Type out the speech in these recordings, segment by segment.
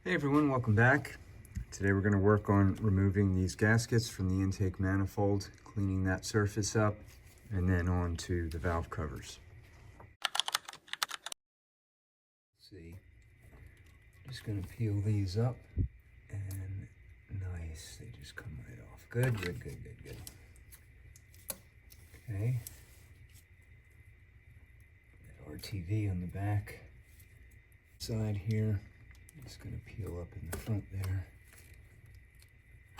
Hey everyone, welcome back. Today we're going to work on removing these gaskets from the intake manifold, cleaning that surface up, and then on to the valve covers. Let's see, just going to peel these up, and nice, they just come right off. Good. Okay. That RTV on the back side here. Just going to peel up in the front there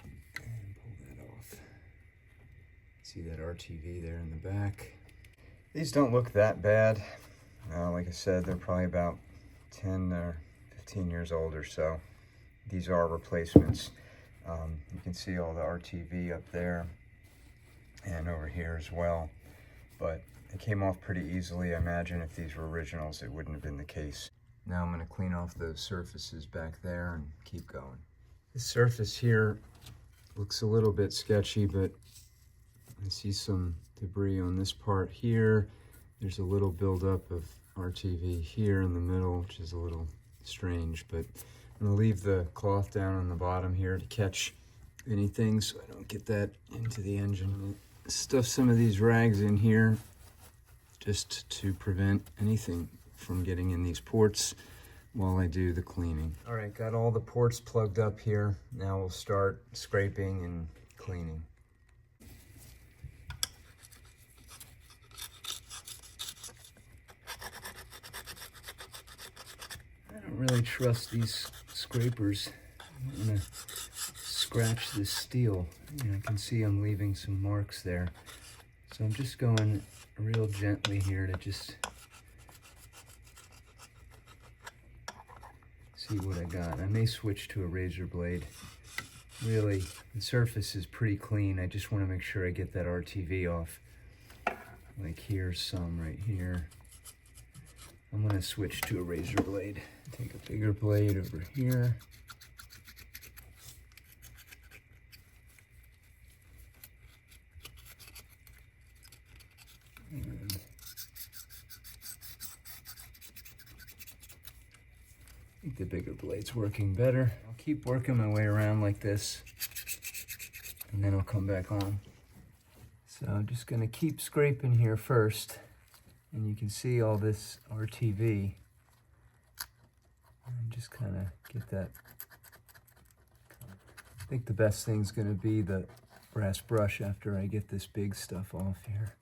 and pull that off. See that RTV there in the back. These don't look that bad. Like I said, they're probably about 10 or 15 years old or so. These are replacements. You can see all the RTV up there and over here as well. But it came off pretty easily. I imagine if these were originals, it wouldn't have been the case. Now I'm going to clean off those surfaces back there and keep going. This surface here looks a little bit sketchy, but I see some debris on this part here. There's a little buildup of RTV here in the middle, which is a little strange, but I'm going to leave the cloth down on the bottom here to catch anything so I don't get that into the engine. Stuff some of these rags in here just to prevent anything from getting in these ports while I do the cleaning. All right, got all the ports plugged up here. Now we'll start scraping and cleaning. I don't really trust these scrapers. I'm gonna scratch this steel. I can see I'm leaving some marks there. So I'm just going real gently here to just see what I got. I may switch to a razor blade. Really, the surface is pretty clean. I just want to make sure I get that RTV off. Like here's some right here. I'm going to switch to a razor blade. Take a bigger blade over here. And I think the bigger blade's working better. I'll keep working my way around like this, and then I'll come back on. So I'm just gonna keep scraping here first, and you can see all this RTV. And just kind of get that. I think the best thing's gonna be the brass brush after I get this big stuff off here.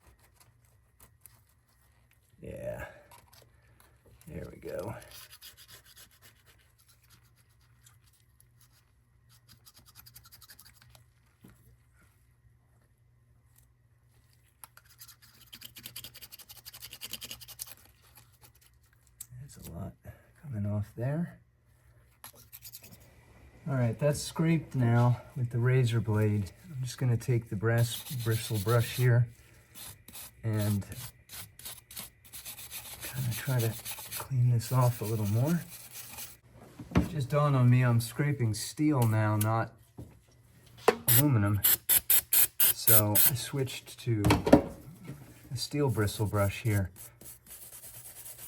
Yeah, there we go. There's a lot coming off there. All right, that's scraped now with the razor blade. I'm just gonna take the brass bristle brush here and kind of try to clean this off a little more. It just dawned on me I'm scraping steel now, not aluminum. So I switched to a steel bristle brush here.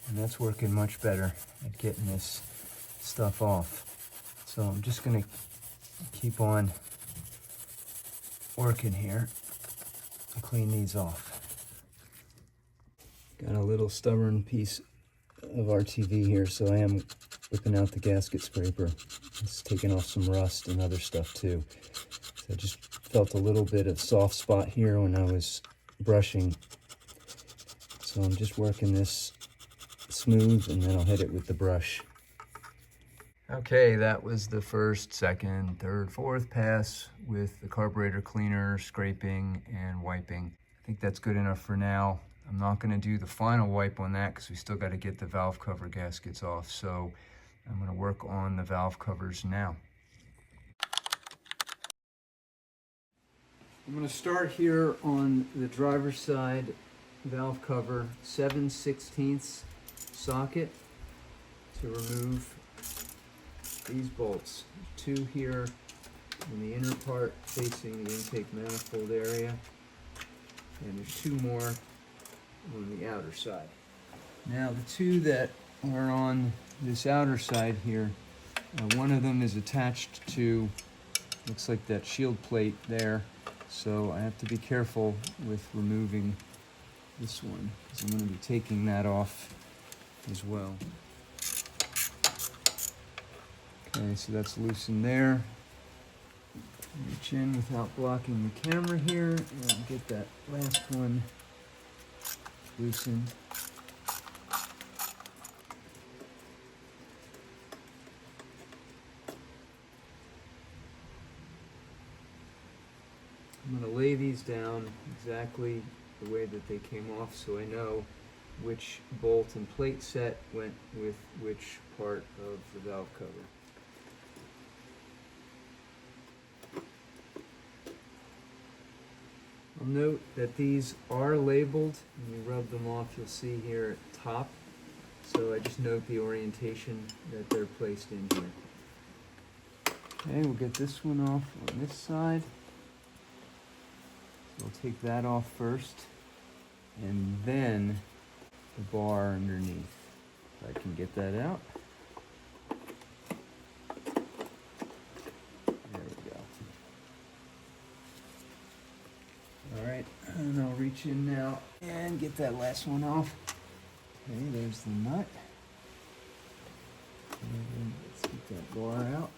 And that's working much better at getting this stuff off. So I'm just gonna keep on working here and clean these off. Got a little stubborn piece of RTV here, so I am whipping out the gasket scraper. It's taking off some rust and other stuff too. So I just felt a little bit of soft spot here when I was brushing. So I'm just working this smooth, and then I'll hit it with the brush. Okay, that was the first, second, third, fourth pass with the carburetor cleaner, scraping, and wiping. I think that's good enough for now. I'm not going to do the final wipe on that because we still got to get the valve cover gaskets off. So I'm going to work on the valve covers now. I'm going to start here on the driver's side valve cover, 7/16 socket to remove these bolts. Two here in the inner part facing the intake manifold area, and there's two more on the outer side. Now the two that are on this outer side here One of them is attached to, looks like that shield plate there, so I have to be careful with removing this one, because I'm going to be taking that off as well. Okay, so that's loosened there. Reach in without blocking the camera here, and I'll get that last one loosened. I'm going to lay these down exactly the way that they came off, so I know which bolt and plate set went with which part of the valve cover. I'll note that these are labeled. When you rub them off, you'll see here at the top. So I just note the orientation that they're placed in here. Okay, we'll get this one off on this side. So I'll take that off first, and then the bar underneath. If I can get that out. There we go. Alright, and I'll reach in now and get that last one off. Okay, there's the nut. And let's get that bar out.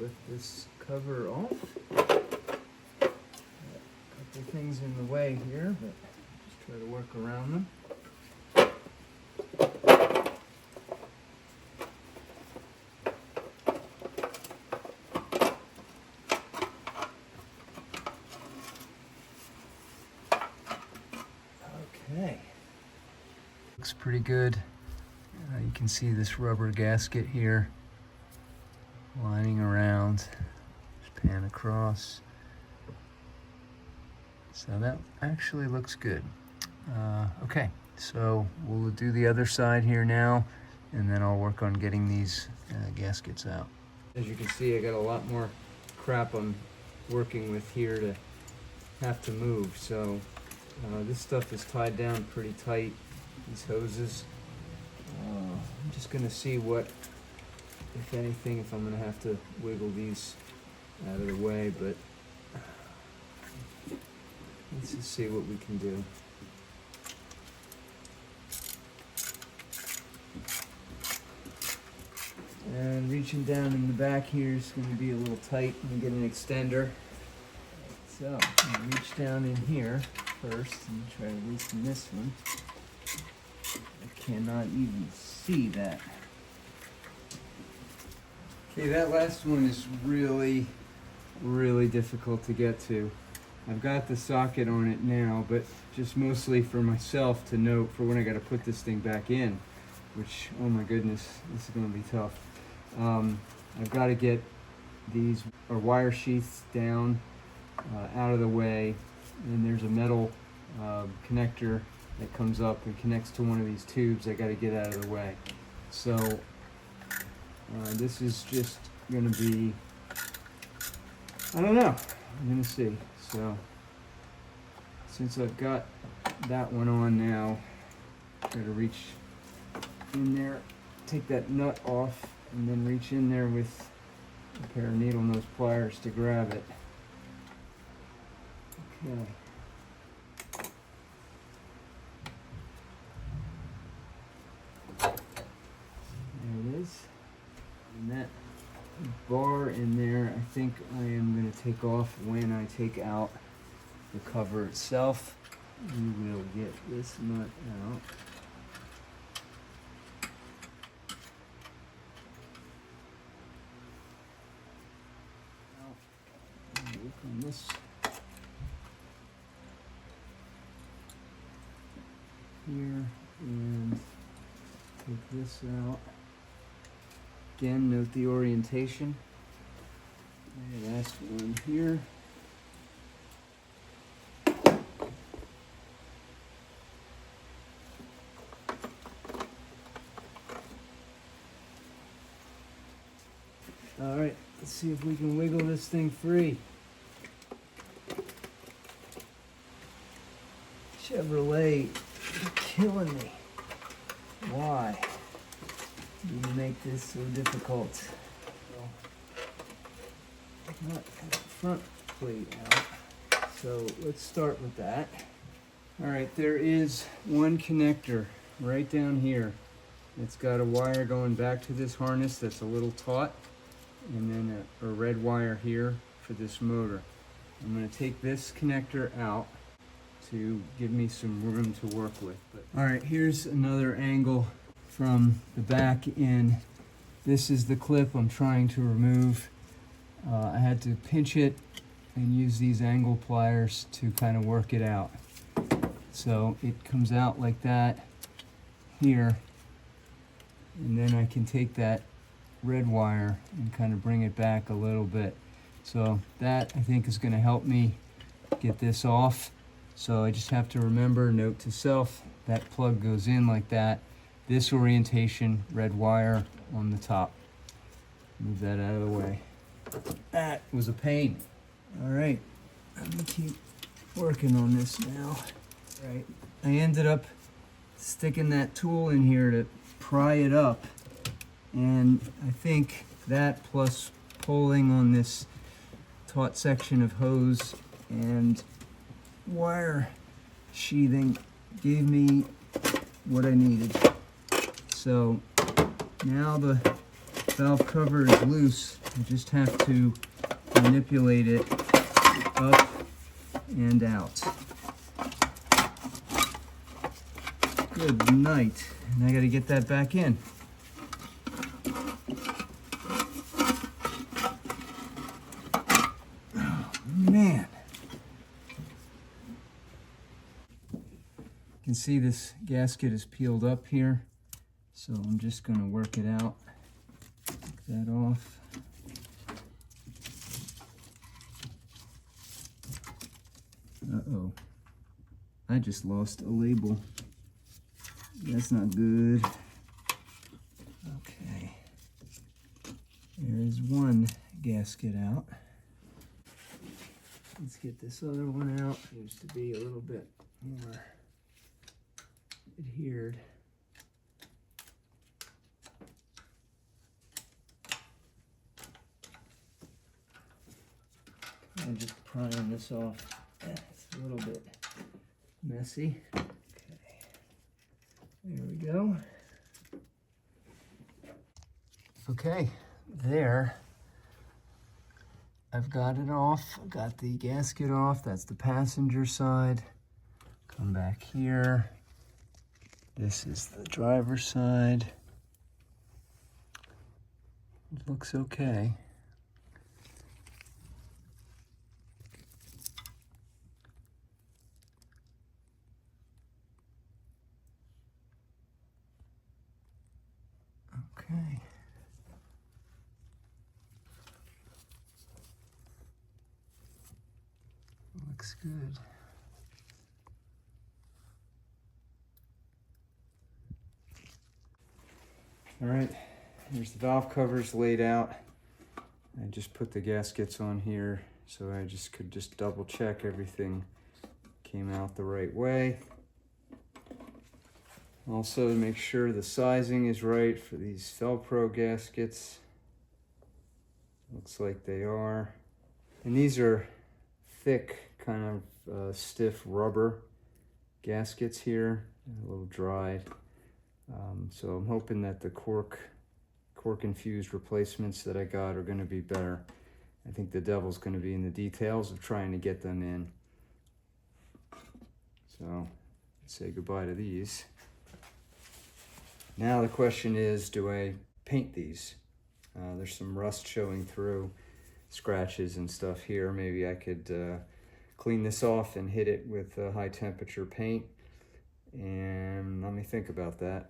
Lift this cover off. Got a couple things in the way here, but just try to work around them. Okay. Looks pretty good. You can see this rubber gasket here lining around, just pan across. So that actually looks good. Okay, so we'll do the other side here now, and then I'll work on getting these gaskets out. As you can see, I got a lot more crap I'm working with here to have to move. So this stuff is tied down pretty tight, these hoses. I'm just gonna see what, if anything, if I'm going to have to wiggle these out of the way, but let's just see what we can do. And reaching down in the back here is going to be a little tight. I'm going to get an extender. So I'm going to reach down in here first and try to loosen this one. I cannot even see that. Okay, that last one is really, really difficult to get to. I've got the socket on it now, but just mostly for myself to note for when I got to put this thing back in, which, oh my goodness, this is going to be tough. I've got to get these wire sheaths down, out of the way, and there's a metal connector that comes up and connects to one of these tubes. I got to get out of the way. So this is just going to be, I don't know, I'm going to see. So since I've got that one on now, try to reach in there, take that nut off, and then reach in there with a pair of needle nose pliers to grab it. Okay. There it is. And that bar in there, I think I am going to take off when I take out the cover itself. We will get this nut out. Work on this here and take this out. Again, note the orientation. And last one here. All right, let's see if we can wiggle this thing free. Chevrolet killing me. Why do you make this so difficult? Well, not got the front plate out, so let's start with that. All right, there is one connector right down here. It's got a wire going back to this harness that's a little taut, and then a red wire here for this motor. I'm going to take this connector out to give me some room to work with. All right, here's another angle from the back in. This is the clip I'm trying to remove. I had to pinch it and use these angle pliers to kind of work it out. So it comes out like that here, and then I can take that red wire and kind of bring it back a little bit. So that, I think, is going to help me get this off. So I just have to remember, note to self, that plug goes in like that. This orientation, red wire on the top. Move that out of the way. That was a pain. All right, I'm gonna keep working on this now. All right, I ended up sticking that tool in here to pry it up. And I think that plus pulling on this taut section of hose and wire sheathing gave me what I needed. So now the valve cover is loose. I just have to manipulate it up and out. Good night. And I got to get that back in. Man, you can see this gasket is peeled up here, so I'm just going to work it out. Take that off. Uh-oh, I just lost a label. That's not good. Okay, there is one gasket out. Let's get this other one out. Seems to be a little bit more adhered. I'm just prying this off. It's a little bit messy. Okay, there we go. Okay, there. I've got it off. I've got the gasket off. That's the passenger side. Come back here. This is the driver's side. It looks okay. Okay. Looks good. All right, here's the valve covers laid out. I just put the gaskets on here so I could just double check everything came out the right way. Also to make sure the sizing is right for these Velcro gaskets. Looks like they are. And these are thick, kind of stiff rubber gaskets here, a little dried. So I'm hoping that the cork infused replacements that I got are going to be better. I think the devil's going to be in the details of trying to get them in. So let's say goodbye to these. Now the question is, do I paint these? There's some rust showing through, scratches and stuff here. Maybe I could clean this off and hit it with high temperature paint. And let me think about that.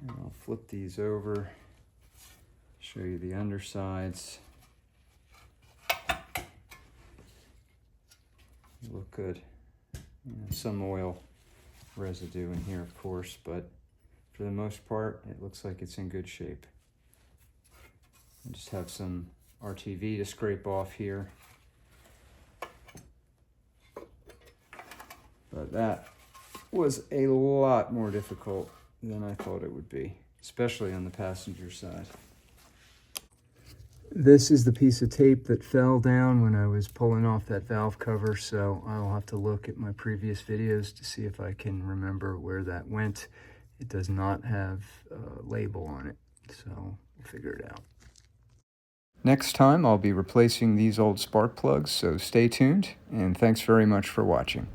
And I'll flip these over, show you the undersides. They look good. Some oil residue in here, of course, but for the most part, it looks like it's in good shape. I just have some RTV to scrape off here. But that was a lot more difficult than I thought it would be, especially on the passenger side. This is the piece of tape that fell down when I was pulling off that valve cover, so I'll have to look at my previous videos to see if I can remember where that went. It does not have a label on it, so we'll figure it out. Next time I'll be replacing these old spark plugs, so stay tuned, and thanks very much for watching.